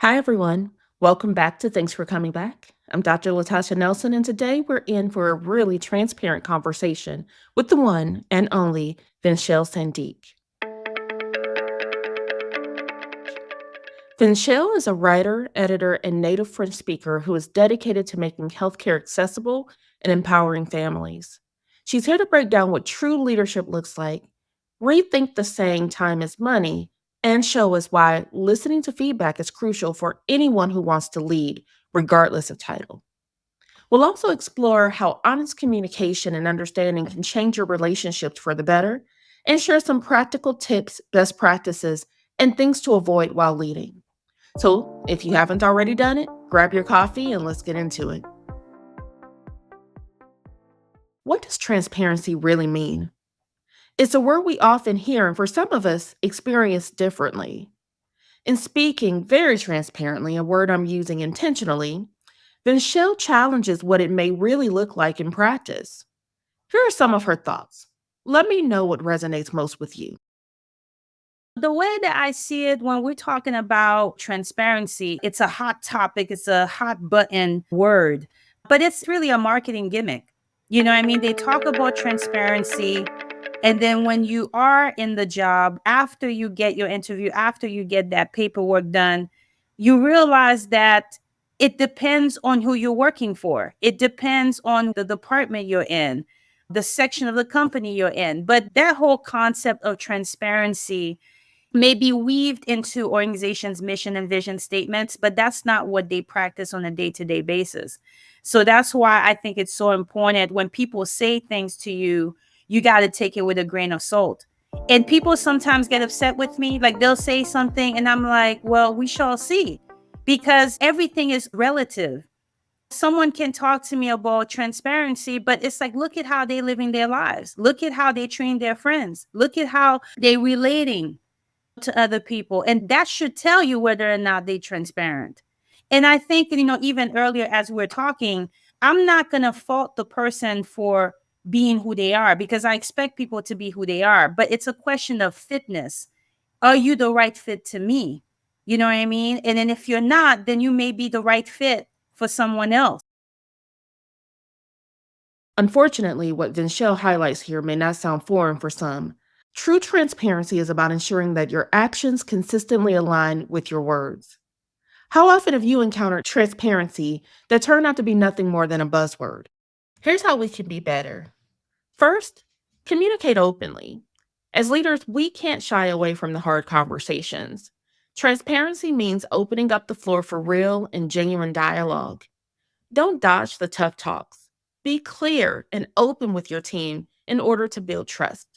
Hi, everyone. Welcome back to Thanks for Coming Back. I'm Dr. Latasha Nelson, and today we're in for a really transparent conversation with the one and only Venchele Saint Dic. Venchele is a writer, editor, and native French speaker who is dedicated to making healthcare accessible and empowering families. She's here to break down what true leadership looks like, rethink the saying time is money, and show us why listening to feedback is crucial for anyone who wants to lead, regardless of title. We'll also explore how honest communication and understanding can change your relationships for the better, and share some practical tips, best practices, and things to avoid while leading. So, if you haven't already done it, grab your coffee and let's get into it. What does transparency really mean? It's a word we often hear, and for some of us, experience differently. In speaking very transparently, a word I'm using intentionally, Vinchelle challenges what it may really look like in practice. Here are some of her thoughts. Let me know what resonates most with you. The way that I see it when we're talking about transparency, it's a hot topic, it's a hot button word, but it's really a marketing gimmick. You know what I mean? They talk about transparency. And then when you are in the job, after you get your interview, after you get that paperwork done, you realize that it depends on who you're working for. It depends on the department you're in, the section of the company you're in. But that whole concept of transparency may be weaved into organizations' mission and vision statements, but that's not what they practice on a day-to-day basis. So that's why I think it's so important when people say things to you, you got to take it with a grain of salt. And people sometimes get upset with me, like they'll say something and I'm like, well, we shall see, because everything is relative. Someone can talk to me about transparency, but it's like, look at how they living their lives. Look at how they treat their friends. Look at how they relating to other people. And that should tell you whether or not they're transparent. And I think, even earlier as we're talking, I'm not going to fault the person for being who they are because I expect people to be who they are. But it's a question of fitness. Are you the right fit to me? You know what I mean? And then if you're not, then you may be the right fit for someone else. Unfortunately, what Vinchelle highlights here may not sound foreign for some. True transparency is about ensuring that your actions consistently align with your words. How often have you encountered transparency that turned out to be nothing more than a buzzword? Here's how we can be better. First, communicate openly. As leaders, we can't shy away from the hard conversations. Transparency means opening up the floor for real and genuine dialogue. Don't dodge the tough talks. Be clear and open with your team in order to build trust.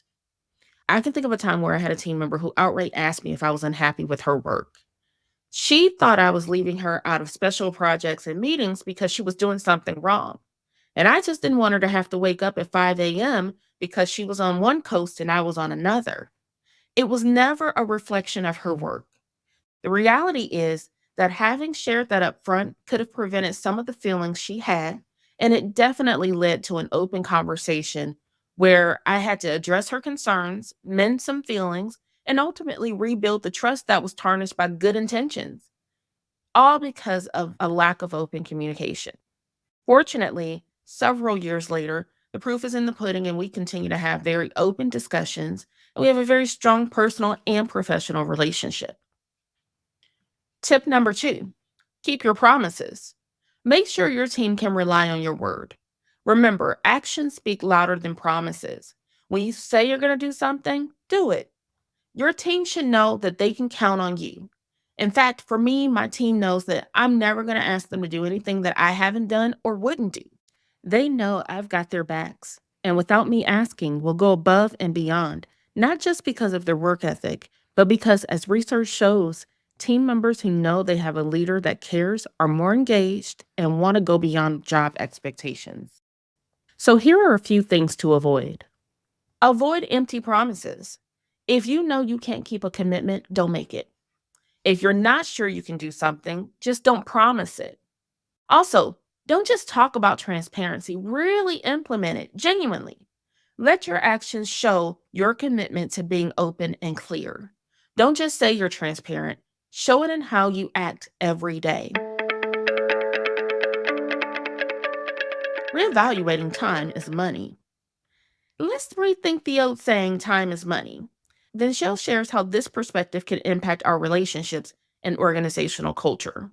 I can think of a time where I had a team member who outright asked me if I was unhappy with her work. She thought I was leaving her out of special projects and meetings because she was doing something wrong. And I just didn't want her to have to wake up at 5 a.m. because she was on one coast and I was on another. It was never a reflection of her work. The reality is that having shared that up front could have prevented some of the feelings she had, and it definitely led to an open conversation where I had to address her concerns, mend some feelings, and ultimately rebuild the trust that was tarnished by good intentions, all because of a lack of open communication. Fortunately, several years later, the proof is in the pudding, and we continue to have very open discussions, and we have a very strong personal and professional relationship. Tip number two, keep your promises. Make sure your team can rely on your word. Remember, actions speak louder than promises. When you say you're going to do something, do it. Your team should know that they can count on you. In fact, for me, my team knows that I'm never going to ask them to do anything that I haven't done or wouldn't do. They know I've got their backs, and without me asking, will go above and beyond, not just because of their work ethic, but because, as research shows, team members who know they have a leader that cares are more engaged and want to go beyond job expectations. So, here are a few things to avoid. Avoid empty promises. If you know you can't keep a commitment, don't make it. If you're not sure you can do something, just don't promise it. Also, don't just talk about transparency, really implement it genuinely. Let your actions show your commitment to being open and clear. Don't just say you're transparent, Show it in how you act every day. Reevaluating time is money. Let's rethink the old saying, time is money. Then Shell shares how this perspective can impact our relationships and organizational culture.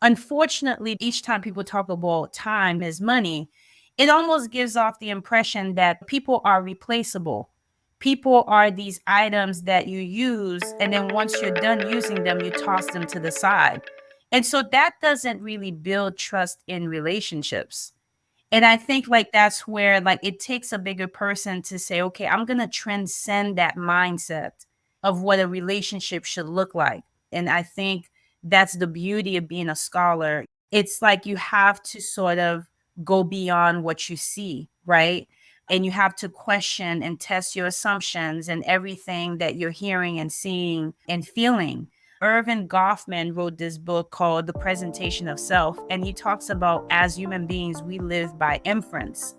Unfortunately, each time people talk about time is money, it almost gives off the impression that people are replaceable. People are these items that you use, and then once you're done using them, you toss them to the side. And so that doesn't really build trust in relationships. And I think like that's where like it takes a bigger person to say, okay, I'm gonna transcend that mindset of what a relationship should look like. And I think that's the beauty of being a scholar. It's like you have to sort of go beyond what you see, right? And you have to question and test your assumptions and everything that you're hearing and seeing and feeling. Irvin Goffman wrote this book called The Presentation of Self, and he talks about as human beings, we live by inference.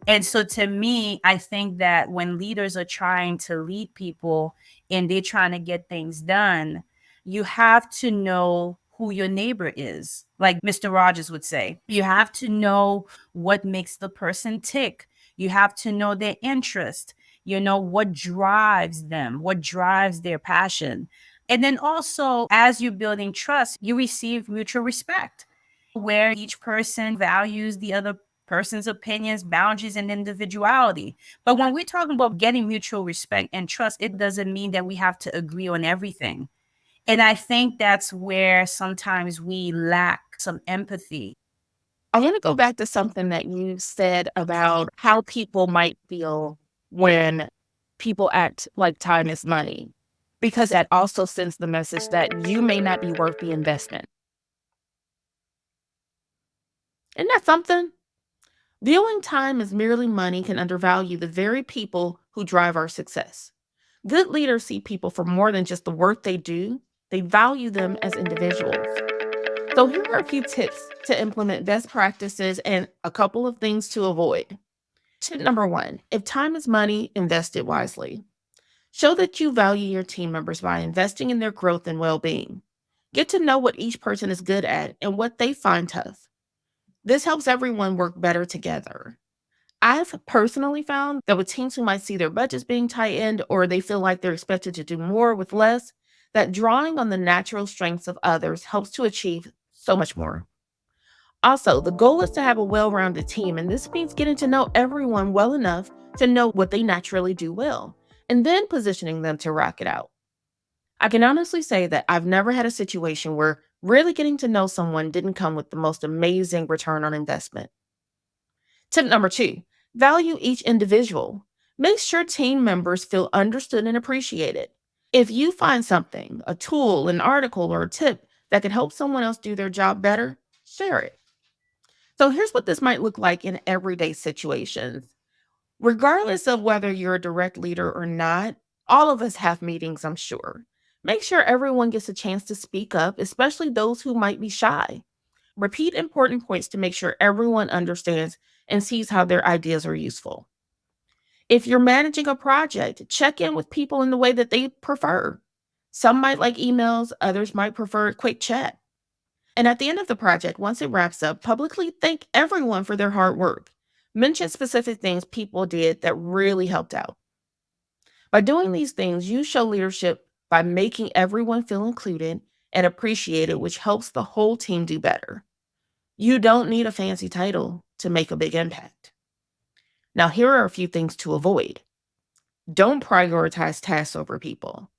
And so to me, I think that when leaders are trying to lead people and they're trying to get things done, you have to know who your neighbor is. Like Mr. Rogers would say, you have to know what makes the person tick. You have to know their interest, what drives them, what drives their passion. And then also, as you're building trust, you receive mutual respect where each person values the other person's opinions, boundaries, and individuality. But when we're talking about getting mutual respect and trust, it doesn't mean that we have to agree on everything. And I think that's where sometimes we lack some empathy. I want to go back to something that you said about how people might feel when people act like time is money, because that also sends the message that you may not be worth the investment. Isn't that something? Viewing time as merely money can undervalue the very people who drive our success. Good leaders see people for more than just the work they do, they value them as individuals. So, here are a few tips to implement best practices and a couple of things to avoid. Tip number one, if time is money, invest it wisely. Show that you value your team members by investing in their growth and well being. Get to know what each person is good at and what they find tough. This helps everyone work better together. I've personally found that with teams who might see their budgets being tightened or they feel like they're expected to do more with less, that drawing on the natural strengths of others helps to achieve so much more. Also, the goal is to have a well rounded team, and this means getting to know everyone well enough to know what they naturally do well, and then positioning them to rock it out. I can honestly say that I've never had a situation where really getting to know someone didn't come with the most amazing return on investment. Tip number two, value each individual. Make sure team members feel understood and appreciated. If you find something, a tool, an article, or a tip that can help someone else do their job better, share it. So here's what this might look like in everyday situations. Regardless of whether you're a direct leader or not, all of us have meetings, I'm sure. Make sure everyone gets a chance to speak up, especially those who might be shy. Repeat important points to make sure everyone understands and sees how their ideas are useful. If you're managing a project, check in with people in the way that they prefer. Some might like emails, others might prefer a quick chat. And at the end of the project, once it wraps up, publicly thank everyone for their hard work. Mention specific things people did that really helped out. By doing these things, you show leadership by making everyone feel included and appreciated, which helps the whole team do better. You don't need a fancy title to make a big impact. Now, here are a few things to avoid. Don't prioritize tasks over people.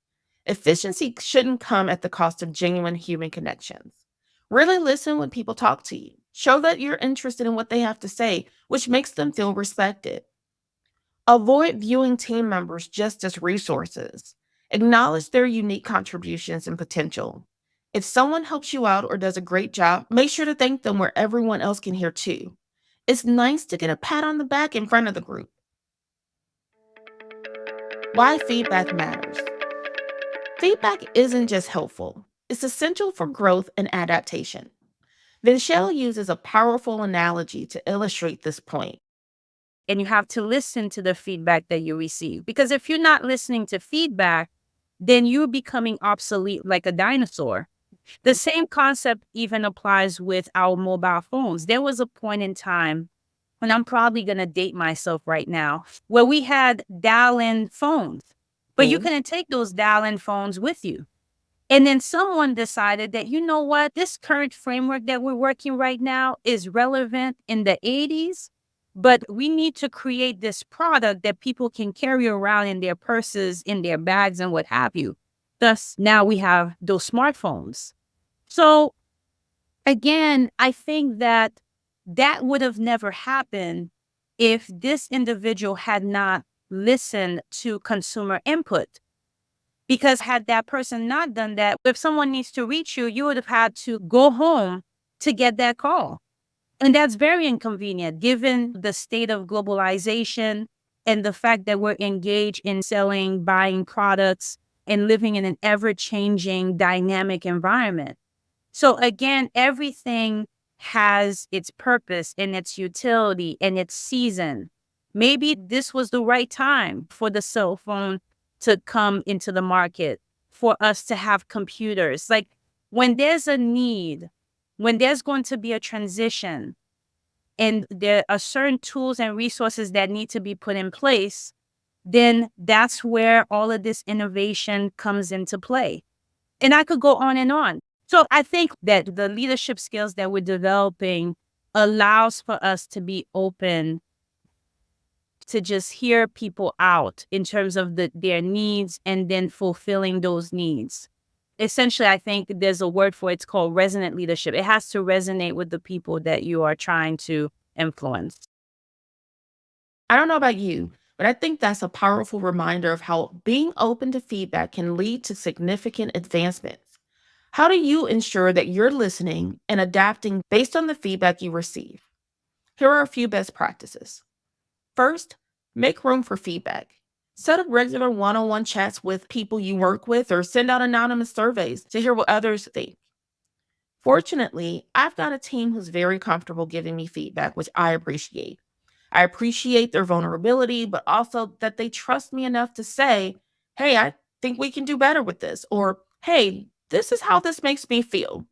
Efficiency shouldn't come at the cost of genuine human connections. Really listen when people talk to you. Show that you're interested in what they have to say, which makes them feel respected. Avoid viewing team members just as resources. Acknowledge their unique contributions and potential. If someone helps you out or does a great job, make sure to thank them where everyone else can hear too. It's nice to get a pat on the back in front of the group. Why feedback matters. Feedback isn't just helpful, it's essential for growth and adaptation. Venchele uses a powerful analogy to illustrate this point. And you have to listen to the feedback that you receive. Because if you're not listening to feedback, then you're becoming obsolete like a dinosaur. The same concept even applies with our mobile phones. There was a point in time, and I'm probably going to date myself right now, where we had dial-in phones, but you Mhm. couldn't take those dial-in phones with you. And then someone decided that, you know what, this current framework that we're working right now is relevant in the 80s, but we need to create this product that people can carry around in their purses, in their bags, and what have you. Thus, now we have those smartphones. So again, I think that that would have never happened if this individual had not listened to consumer input. Because had that person not done that, if someone needs to reach you, you would have had to go home to get that call. And that's very inconvenient given the state of globalization and the fact that we're engaged in selling, buying products, and living in an ever changing, dynamic environment. So again, everything has its purpose and its utility and its season. Maybe this was the right time for the cell phone to come into the market, for us to have computers. Like when there's a need, when there's going to be a transition, and there are certain tools and resources that need to be put in place, then that's where all of this innovation comes into play. And I could go on and on. So I think that the leadership skills that we're developing allows for us to be open to just hear people out in terms of their needs and then fulfilling those needs. Essentially, I think there's a word for it, it's called resonant leadership. It has to resonate with the people that you are trying to influence. I don't know about you, but I think that's a powerful reminder of how being open to feedback can lead to significant advancements. How do you ensure that you're listening and adapting based on the feedback you receive? Here are a few best practices. First, make room for feedback. Set up regular one on one chats with people you work with or send out anonymous surveys to hear what others think. Fortunately, I've got a team who's very comfortable giving me feedback, which I appreciate. I appreciate their vulnerability, but also that they trust me enough to say, hey, I think we can do better with this, or hey, this is how this makes me feel.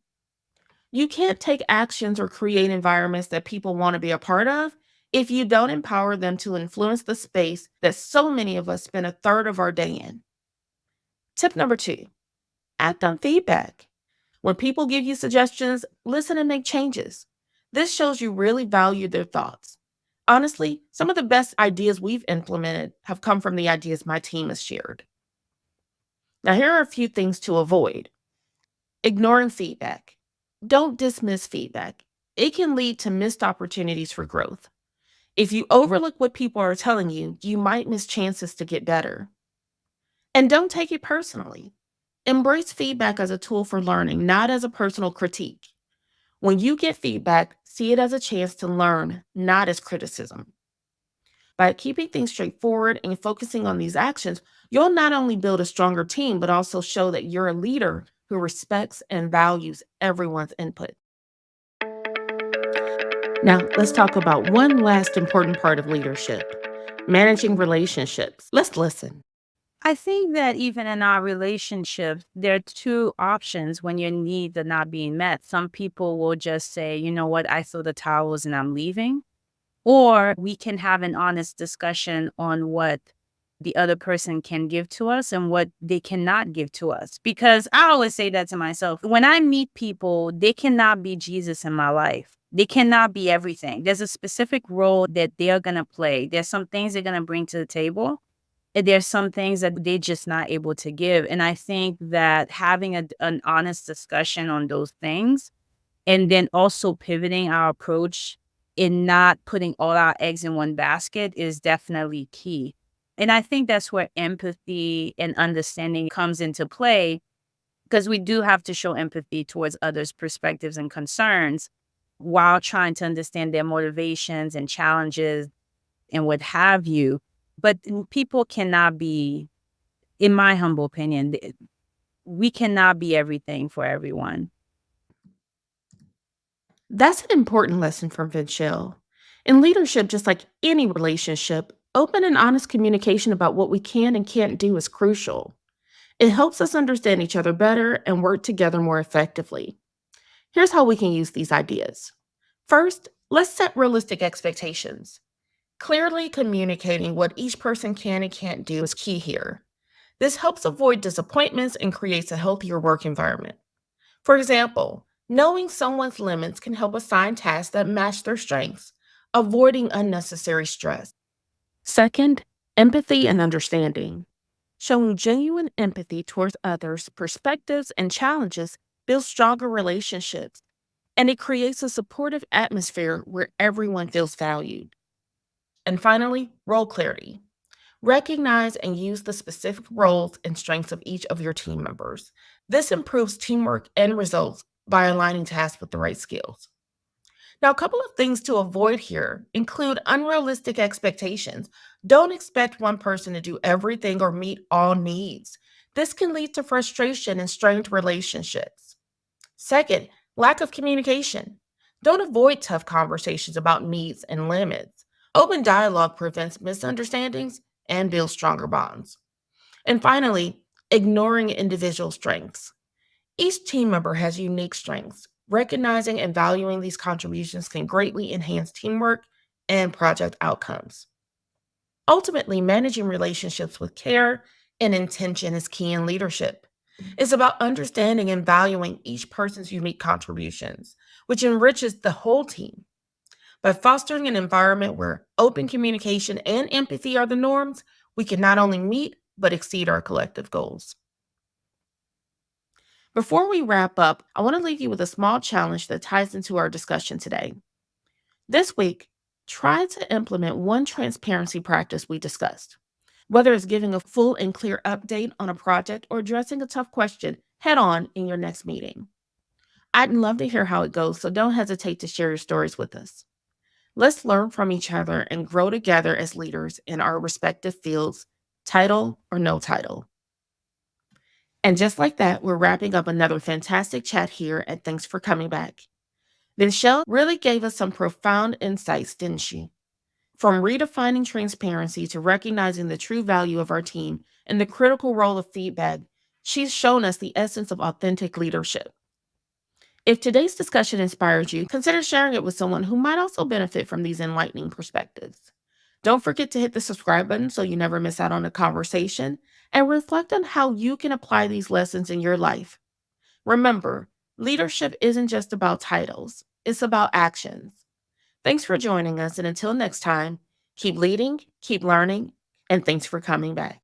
You can't take actions or create environments that people want to be a part of if you don't empower them to influence the space that so many of us spend a third of our day in. Tip number two, act on feedback. When people give you suggestions, listen and make changes. This shows you really value their thoughts. Honestly, some of the best ideas we've implemented have come from the ideas my team has shared. Now, here are a few things to avoid. Ignoring feedback. Don't dismiss feedback. It can lead to missed opportunities for growth. If you overlook what people are telling you, you might miss chances to get better. And don't take it personally. Embrace feedback as a tool for learning, not as a personal critique. When you get feedback, see it as a chance to learn, not as criticism. By keeping things straightforward and focusing on these actions, you'll not only build a stronger team, but also show that you're a leader who respects and values everyone's input. Now, let's talk about one last important part of leadership, managing relationships. Let's listen. I think that even in our relationships, there are two options when your needs are not being met. Some people will just say, you know what, I throw the towels and I'm leaving. Or we can have an honest discussion on what the other person can give to us and what they cannot give to us. Because I always say that to myself. When I meet people, they cannot be Jesus in my life. They cannot be everything. There's a specific role that they are going to play. There's some things they're going to bring to the table. And there's some things that they're just not able to give. And I think that having an honest discussion on those things and then also pivoting our approach in not putting all our eggs in one basket is definitely key. And I think that's where empathy and understanding comes into play because we do have to show empathy towards others' perspectives and concerns while trying to understand their motivations and challenges and what have you. But people cannot be, in my humble opinion, we cannot be everything for everyone. That's an important lesson from Venchelle. In leadership, just like any relationship, open and honest communication about what we can and can't do is crucial. It helps us understand each other better and work together more effectively. Here's how we can use these ideas. First, let's set realistic expectations. Clearly communicating what each person can and can't do is key here. This helps avoid disappointments and creates a healthier work environment. For example, knowing someone's limits can help assign tasks that match their strengths, avoiding unnecessary stress. Second, empathy and understanding. Showing genuine empathy towards others' perspectives and challenges builds stronger relationships, and it creates a supportive atmosphere where everyone feels valued. And finally, role clarity. Recognize and use the specific roles and strengths of each of your team members. This improves teamwork and results by aligning tasks with the right skills. Now, a couple of things to avoid here include unrealistic expectations. Don't expect one person to do everything or meet all needs. This can lead to frustration and strained relationships. Second, lack of communication. Don't avoid tough conversations about needs and limits. Open dialogue prevents misunderstandings and builds stronger bonds. And finally, ignoring individual strengths. Each team member has unique strengths. Recognizing and valuing these contributions can greatly enhance teamwork and project outcomes. Ultimately, managing relationships with care and intention is key in leadership. It's about understanding and valuing each person's unique contributions, which enriches the whole team. By fostering an environment where open communication and empathy are the norms, we can not only meet, but exceed our collective goals. Before we wrap up, I want to leave you with a small challenge that ties into our discussion today. This week, try to implement one transparency practice we discussed. Whether it's giving a full and clear update on a project or addressing a tough question head on in your next meeting. I'd love to hear how it goes, so don't hesitate to share your stories with us. Let's learn from each other and grow together as leaders in our respective fields, title or no title. And just like that, we're wrapping up another fantastic chat here, and thanks for coming back. Venchele really gave us some profound insights, didn't she? From redefining transparency to recognizing the true value of our team and the critical role of feedback, she's shown us the essence of authentic leadership. If today's discussion inspires you, consider sharing it with someone who might also benefit from these enlightening perspectives. Don't forget to hit the subscribe button so you never miss out on a conversation, and reflect on how you can apply these lessons in your life. Remember, leadership isn't just about titles, it's about actions. Thanks for joining us, and until next time, keep leading, keep learning, and thanks for coming back.